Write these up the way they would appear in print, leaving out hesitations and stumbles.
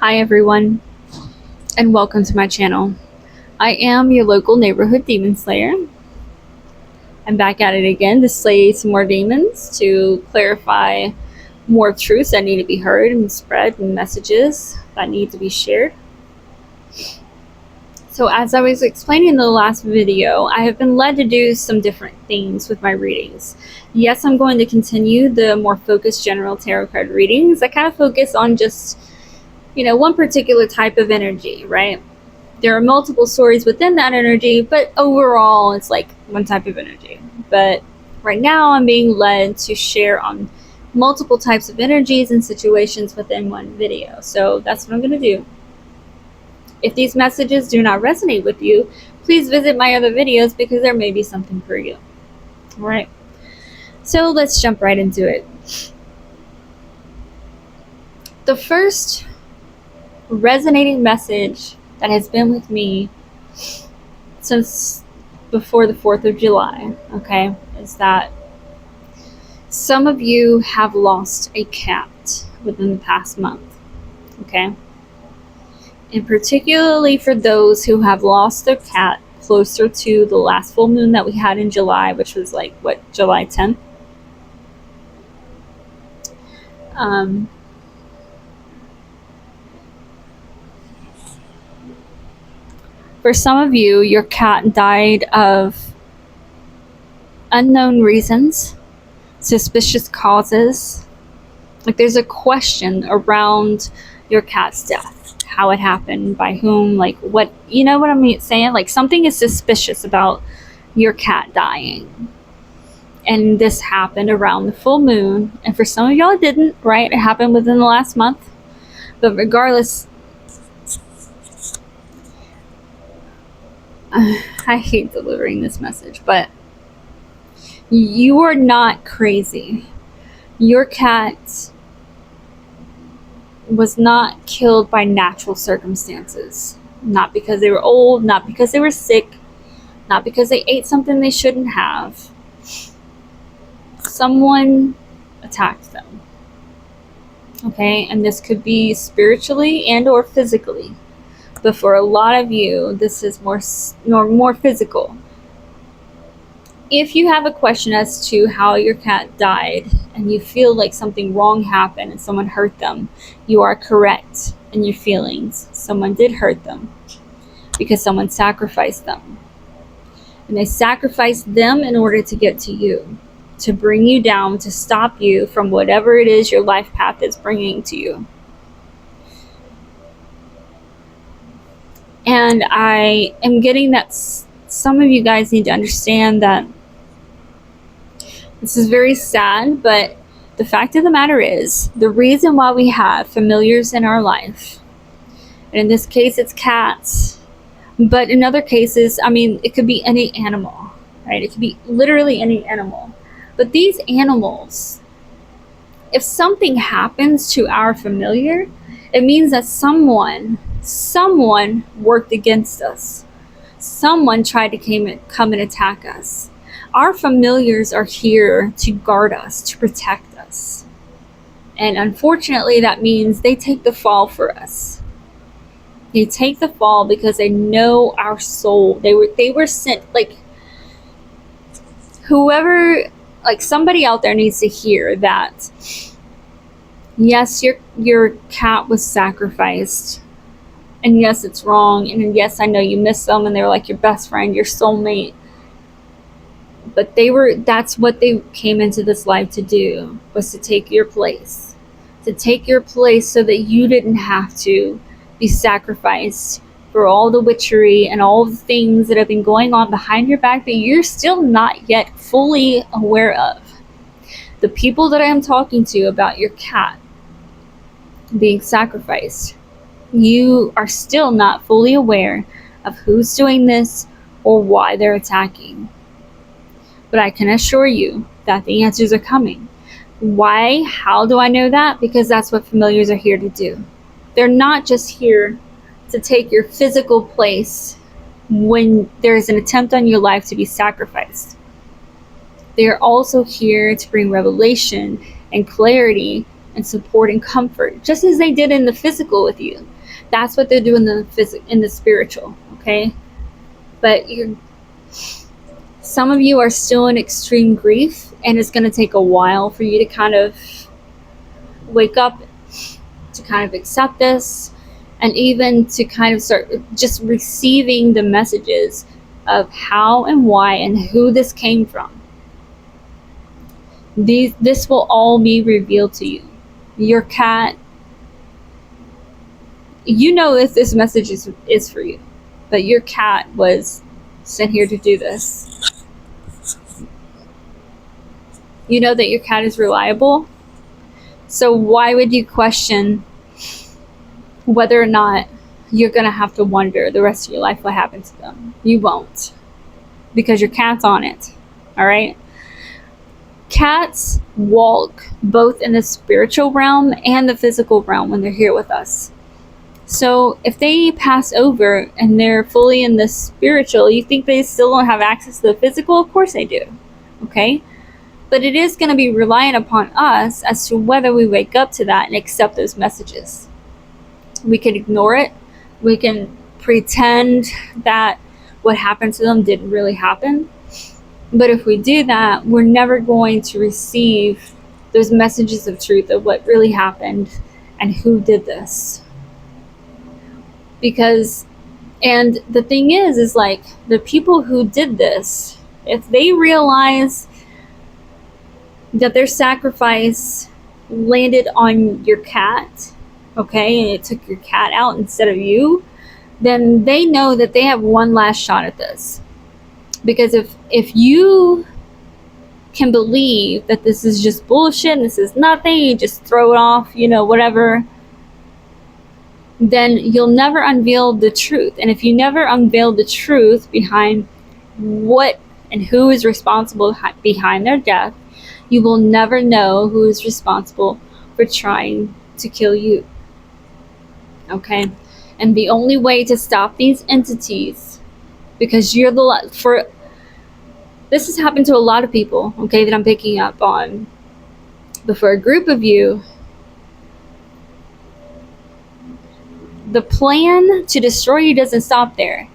Hi everyone, and welcome to my channel. I am your local neighborhood demon slayer. I'm back at it again to slay some more demons, to clarify more truths that need to be heard and spread, and messages that need to be shared. So as I was explaining in the last video, I have been led to do some different things with my readings. Yes, I'm going to continue the more focused general tarot card readings that kind of focus on just, one particular type of energy, right? There are multiple stories within that energy, but overall it's like one type of energy. But right now I'm being led to share on multiple types of energies and situations within one video. So that's what I'm going to do. If these messages do not resonate with you, please visit my other videos because there may be something for you. All right. So let's jump right into it. The first resonating message that has been with me since before the 4th of July, okay, is that some of you have lost a cat within the past month, okay? And particularly for those who have lost their cat closer to the last full moon that we had in July, which was like, July 10th? For some of you, your cat died of unknown reasons, suspicious causes. Like there's a question around your cat's death. How it happened, by whom, like what, you know what I'm saying? Like something is suspicious about your cat dying. And this happened around the full moon. And for some of y'all it didn't, right? It happened within the last month. But regardless, I hate delivering this message, but you are not crazy. Your cat was not killed by natural circumstances. Not because they were old, not because they were sick, not because they ate something they shouldn't have. Someone attacked them. Okay, and this could be spiritually and or physically. But for a lot of you, this is more physical. If you have a question as to how your cat died and you feel like something wrong happened and someone hurt them, you are correct in your feelings. Someone did hurt them because someone sacrificed them. And they sacrificed them in order to get to you, to bring you down, to stop you from whatever it is your life path is bringing to you. And I am getting that some of you guys need to understand that this is very sad, but the fact of the matter is, the reason why we have familiars in our life, and in this case it's cats, but in other cases, I mean, it could be any animal, right? It could be literally any animal. But these animals, if something happens to our familiar, it means that someone worked against us. Someone tried to come and attack us. Our familiars are here to guard us, to protect us. And unfortunately, that means they take the fall for us. They take the fall because they know our soul. They were sent, like, whoever, like, somebody out there needs to hear that, yes, your cat was sacrificed. And yes, it's wrong. And yes, I know you miss them and they're like your best friend, your soulmate. But that's what they came into this life to do, was to take your place. To take your place so that you didn't have to be sacrificed for all the witchery and all the things that have been going on behind your back that you're still not yet fully aware of. The people that I am talking to about your cat being sacrificed, you are still not fully aware of who's doing this or why they're attacking. But I can assure you that the answers are coming. Why? How do I know that? Because that's what familiars are here to do. They're not just here to take your physical place when there's an attempt on your life to be sacrificed. They are also here to bring revelation and clarity and support and comfort, just as they did in the physical with you. That's what they're doing in the spiritual, okay? But some of you are still in extreme grief, and it's going to take a while for you to kind of wake up, to kind of accept this, and even to kind of start just receiving the messages of how and why and who this came from. This will all be revealed to you. Your cat, you know if this message is for you, but your cat was sent here to do this. You know that your cat is reliable, so why would you question whether or not you're going to have to wonder the rest of your life what happened to them? You won't, because your cat's on it. All right? Cats walk both in the spiritual realm and the physical realm when they're here with us. So if they pass over and they're fully in the spiritual, you think they still don't have access to the physical? Of course they do. Okay? But it is going to be reliant upon us as to whether we wake up to that and accept those messages. We can ignore it. We can pretend that what happened to them didn't really happen. But if we do that, we're never going to receive those messages of truth of what really happened and who did this. Because, and the thing is like, the people who did this, if they realize that their sacrifice landed on your cat, okay, and it took your cat out instead of you, then they know that they have one last shot at this. Because if you can believe that this is just bullshit and this is nothing, you just throw it off, whatever, then you'll never unveil the truth. And if you never unveil the truth behind what and who is responsible behind their death, you will never know who is responsible for trying to kill you. Okay? And the only way to stop these entities, because this has happened to a lot of people, okay, that I'm picking up on. But for a group of you, the plan to destroy you doesn't stop there.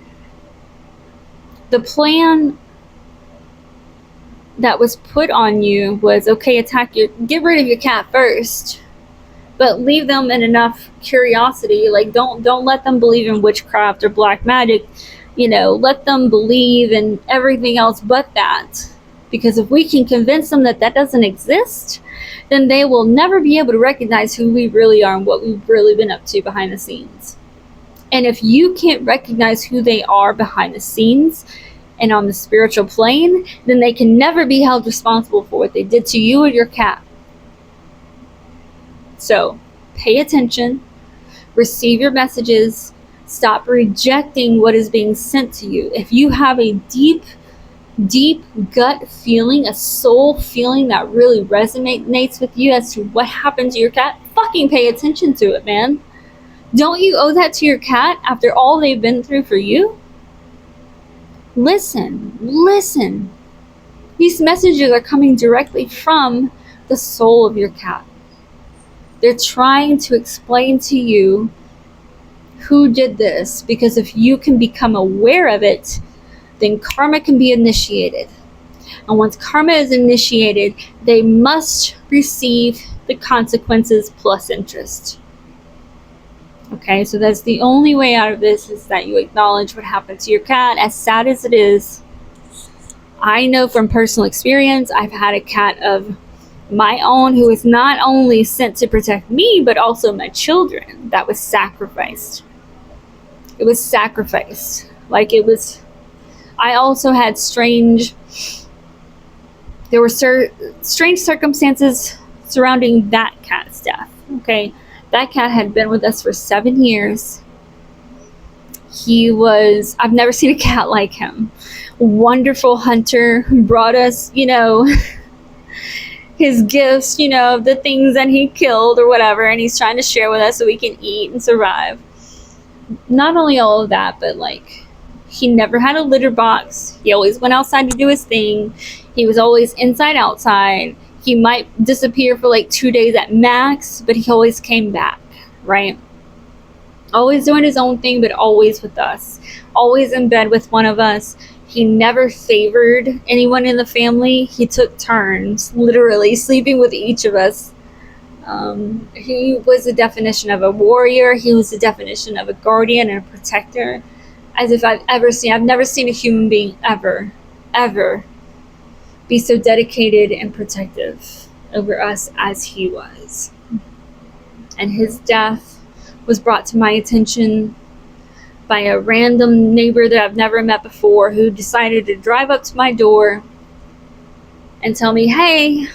The plan that was put on you was, okay, get rid of your cat first, but leave them in enough curiosity. Like, don't let them believe in witchcraft or black magic. Let them believe in everything else but that. Because if we can convince them that doesn't exist, then they will never be able to recognize who we really are and what we've really been up to behind the scenes. And if you can't recognize who they are behind the scenes and on the spiritual plane, then they can never be held responsible for what they did to you or your cat. So, pay attention, receive your messages, stop rejecting what is being sent to you. If you have a deep gut feeling, a soul feeling that really resonates with you as to what happened to your cat, fucking pay attention to it, man. Don't you owe that to your cat after all they've been through for you? Listen. These messages are coming directly from the soul of your cat. They're trying to explain to you who did this, because if you can become aware of it, then karma can be initiated. And once karma is initiated, they must receive the consequences plus interest. Okay, so that's the only way out of this, is that you acknowledge what happened to your cat. As sad as it is, I know from personal experience, I've had a cat of my own who was not only sent to protect me, but also my children, that was sacrificed. It was sacrificed. I also had strange circumstances surrounding that cat's death. Okay, that cat had been with us for 7 years. I've never seen a cat like him. Wonderful hunter, brought us, his gifts, the things that he killed or whatever, and he's trying to share with us so we can eat and survive. Not only all of that, but he never had a litter box. He always went outside to do his thing. He was always inside, outside. He might disappear for 2 days at max, but he always came back, right? always doing his own thing, but always with us, always in bed with one of us. He never favored anyone in the family. He took turns, literally sleeping with each of us. He was the definition of a warrior. He was the definition of a guardian and a protector, as if I've never seen a human being ever be so dedicated and protective over us as he was. And his death was brought to my attention by a random neighbor that I've never met before, who decided to drive up to my door and tell me, "Hey,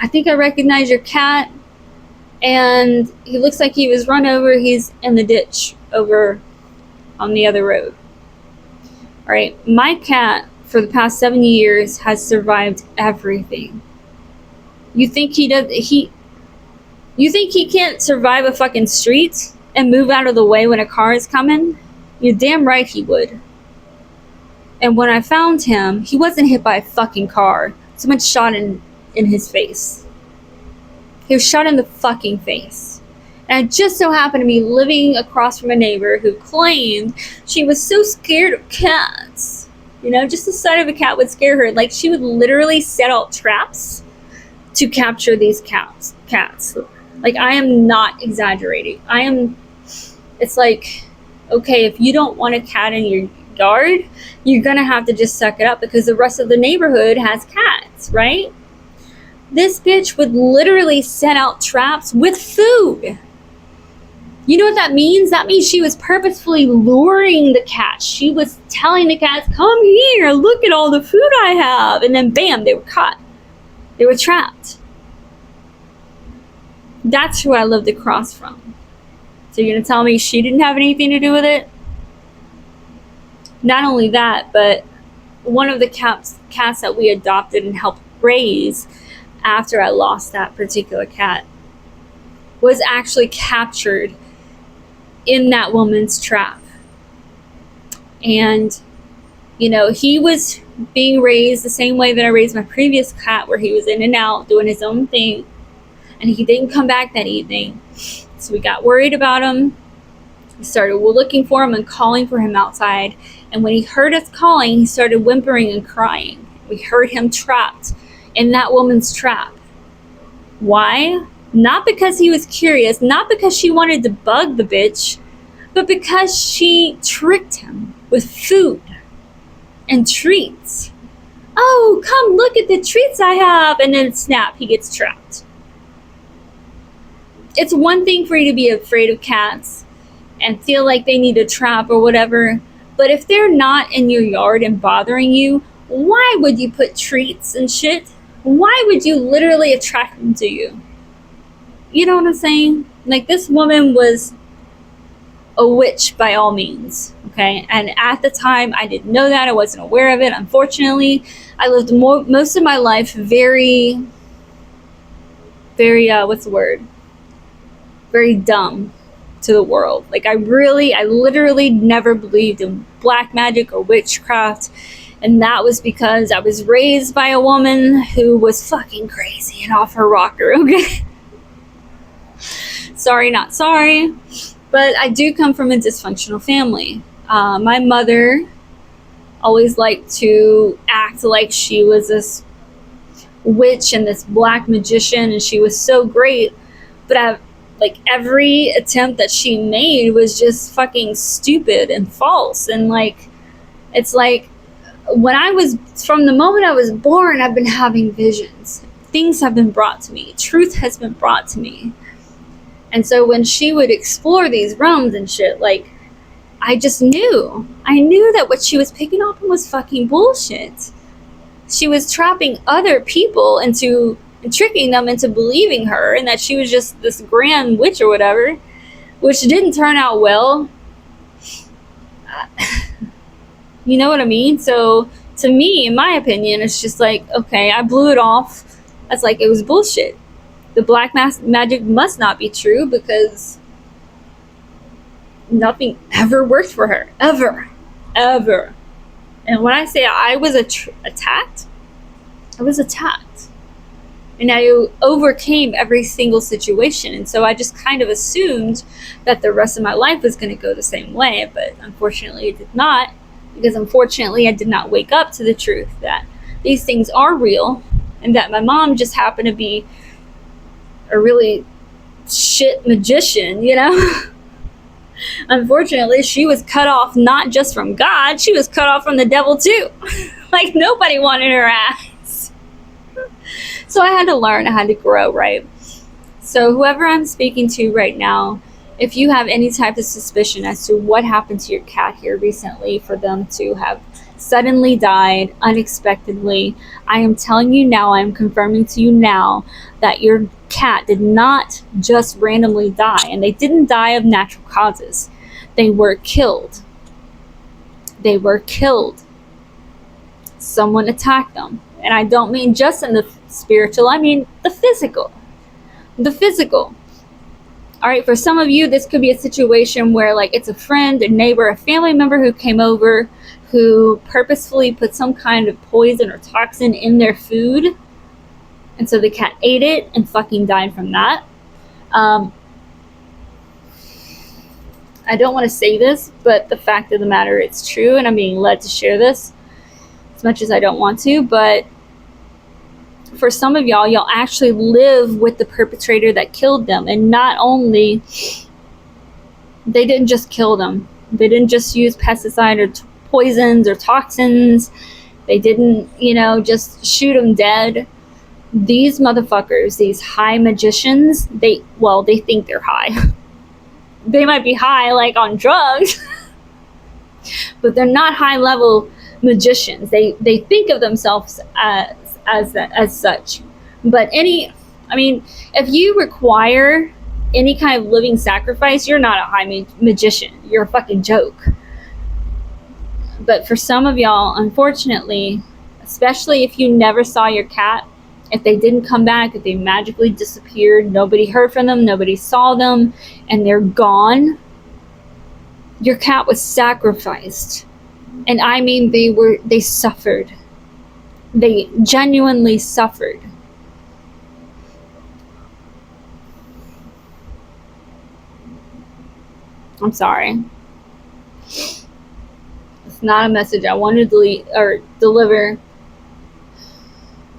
I think I recognize your cat, and he looks like he was run over. He's in the ditch over on the other road." All right, my cat for the past 7 years has survived everything. You think he can't survive a fucking street and move out of the way when a car is coming? You're damn right he would. And when I found him, he wasn't hit by a fucking car. Someone shot in his face. He was shot in the fucking face. And I just so happened to be living across from a neighbor who claimed she was so scared of cats. You know, just the sight of a cat would scare her. Like, she would literally set out traps to capture these cats. Like, I am not exaggerating. It's like, okay, if you don't want a cat in your yard, you're gonna have to just suck it up because the rest of the neighborhood has cats, right? This bitch would literally set out traps with food. You know what that means? That means she was purposefully luring the cats. She was telling the cats, "Come here, look at all the food I have." And then bam, they were caught. They were trapped. That's who I lived across from. So you're gonna tell me she didn't have anything to do with it? Not only that, but one of the cats that we adopted and helped raise after I lost that particular cat was actually captured in that woman's trap. And, you know, he was being raised the same way that I raised my previous cat, where he was in and out doing his own thing, and he didn't come back that evening. So we got worried about him. We started looking for him and calling for him outside. And when he heard us calling, he started whimpering and crying. We heard him trapped in that woman's trap. Why? Not because he was curious, not because she wanted to bug the bitch, but because she tricked him with food and treats. "Oh, come look at the treats I have." And then snap, he gets trapped. It's one thing for you to be afraid of cats and feel like they need a trap or whatever, but if they're not in your yard and bothering you, why would you put treats and shit? Why would you literally attract them to you? You know what I'm saying? Like, this woman was a witch by all means, okay? And at the time, I didn't know that. I wasn't aware of it. Unfortunately, I lived most of my life very, what's the word? Very dumb to the world. Like, I literally never believed in black magic or witchcraft. And that was because I was raised by a woman who was fucking crazy and off her rocker, okay? Sorry, not sorry. But I do come from a dysfunctional family. My mother always liked to act like she was this witch and this black magician, and she was so great. But every attempt that she made was just fucking stupid and false. And it's like, from the moment I was born, I've been having visions. Things have been brought to me. Truth has been brought to me. And so when she would explore these realms and shit, I just knew. I knew that what she was picking up on was fucking bullshit. She was trapping other people and tricking them into believing her, and that she was just this grand witch or whatever, which didn't turn out well. You know what I mean? So to me, in my opinion, it's just like, okay, I blew it off. That's like, it was bullshit. The black magic must not be true, because nothing ever worked for her. Ever. And when I say I was attacked, I was attacked. And I overcame every single situation. And so I just kind of assumed that the rest of my life was going to go the same way. But unfortunately, it did not. Because unfortunately, I did not wake up to the truth that these things are real. And that my mom just happened to be a really shit magician, you know? Unfortunately, she was cut off not just from God, she was cut off from the devil too. Like, nobody wanted her ass. So I had to learn, I had to grow, right? So whoever I'm speaking to right now, if you have any type of suspicion as to what happened to your cat here recently for them to have suddenly died unexpectedly, I am telling you now, I am confirming to you now that your cat did not just randomly die, and they didn't die of natural causes. They were killed. They were killed. Someone attacked them. And I don't mean just in the spiritual, I mean the physical. The physical. All right, for some of you, this could be a situation where, like, it's a friend, a neighbor, a family member who came over who purposefully put some kind of poison or toxin in their food. And so the cat ate it and fucking died from that. I don't want to say this, but the fact of the matter, it's true, and I'm being led to share this as much as I don't want to. But for some of y'all actually live with the perpetrator that killed them. And not only, they didn't just kill them. They didn't just use pesticide or poisons or toxins. They didn't, just shoot them dead. These motherfuckers, these high magicians, they think they're high. They might be high, like, on drugs, but they're not high level magicians. They think of themselves as such. But if you require any kind of living sacrifice, you're not a high magician. You're a fucking joke. But for some of y'all, unfortunately, especially if you never saw your cat, if they didn't come back, if they magically disappeared, nobody heard from them, nobody saw them, and they're gone, your cat was sacrificed. And I mean, they suffered. They genuinely suffered. I'm sorry. It's not a message I wanted to deliver.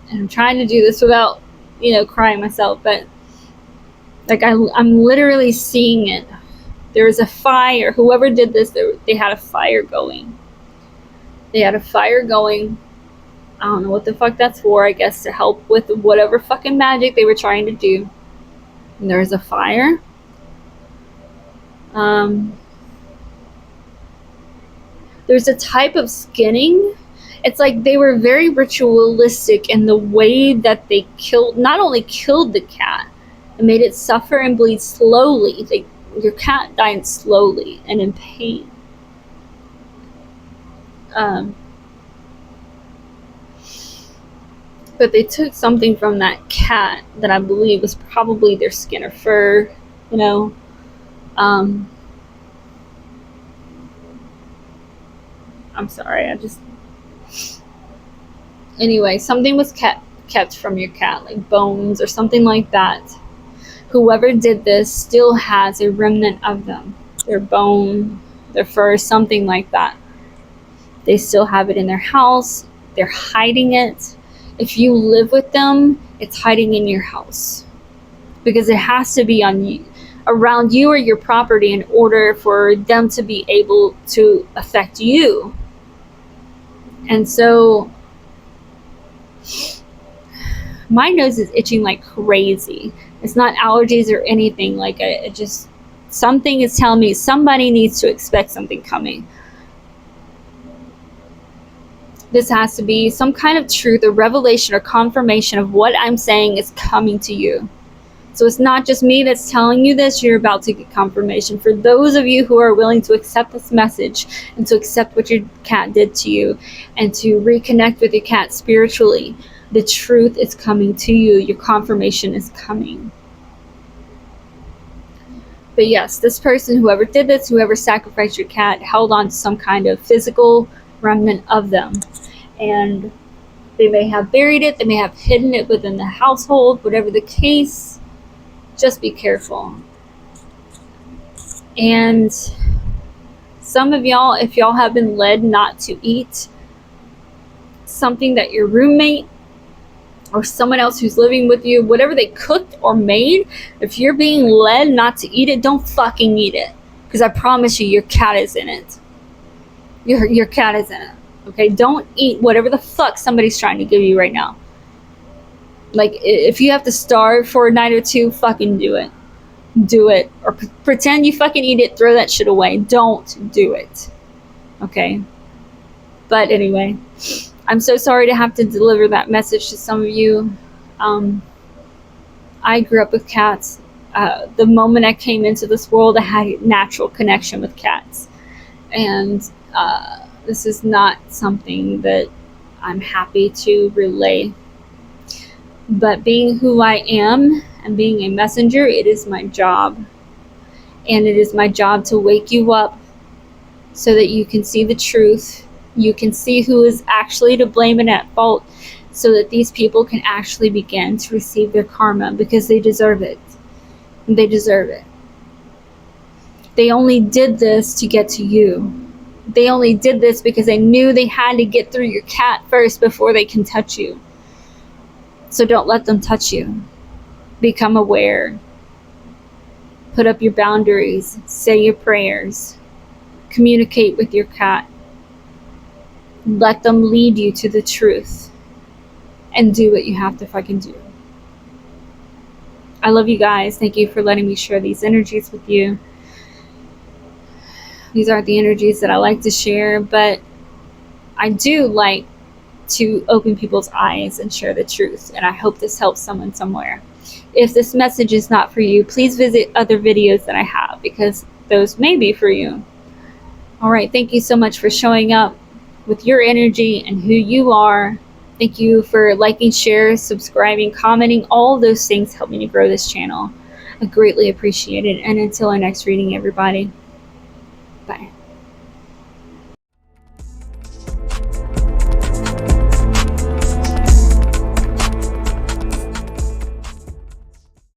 And I'm trying to do this without, crying myself, but like I'm literally seeing it. There was a fire. Whoever did this, they had a fire going. They had a fire going. I don't know what the fuck that's for. I guess to help with whatever fucking magic they were trying to do. And there was a fire. There's a type of skinning. It's like they were very ritualistic in the way that they not only killed the cat, and made it suffer and bleed slowly. Your cat died slowly and in pain. But they took something from that cat that I believe was probably their skin or fur, I'm sorry, anyway, something was kept from your cat, like bones or something like that. Whoever did this still has a remnant of them. Their bone, their fur, something like that. They still have it in their house. They're hiding it. If you live with them, it's hiding in your house. Because it has to be around you or your property in order for them to be able to affect you. And so my nose is itching like crazy. It's not allergies or anything. Like, something is telling me somebody needs to expect something coming. This has to be some kind of truth or revelation or confirmation of what I'm saying is coming to you. So it's not just me that's telling you this. You're about to get confirmation. For those of you who are willing to accept this message and to accept what your cat did to you and to reconnect with your cat spiritually, the truth is coming to you. Your confirmation is coming. But yes, this person, whoever did this, whoever sacrificed your cat, held on to some kind of physical remnant of them. And They may have buried it, they may have hidden it within the household, whatever the case, just be careful. And some of y'all, if y'all have been led not to eat something that your roommate or someone else who's living with you, whatever they cooked or made, if you're being led not to eat it, don't fucking eat it. Because I promise you, your cat is in it. Your cat is in it. Okay? Don't eat whatever the fuck somebody's trying to give you right now. Like, if you have to starve for a night or two, fucking do it. Do it. Or pretend you fucking eat it, throw that shit away. Don't do it. Okay? But anyway, I'm so sorry to have to deliver that message to some of you. I grew up with cats. The moment I came into this world, I had a natural connection with cats. And this is not something that I'm happy to relay. But being who I am and being a messenger, it is my job. And it is my job to wake you up so that you can see the truth. You can see who is actually to blame and at fault, so that these people can actually begin to receive their karma, because they deserve it. They deserve it. They only did this to get to you. They only did this because they knew they had to get through your cat first before they can touch you. So don't let them touch you. Become aware. Put up your boundaries. Say your prayers. Communicate with your cat. Let them lead you to the truth. And do what you have to fucking do. I love you guys. Thank you for letting me share these energies with you. These aren't the energies that I like to share, but I do like to open people's eyes and share the truth. And I hope this helps someone somewhere. If this message is not for you, please visit other videos that I have, because those may be for you. All right. Thank you so much for showing up with your energy and who you are. Thank you for liking, sharing, subscribing, commenting. All of those things help me to grow this channel. I greatly appreciate it. And until our next reading, everybody, bye.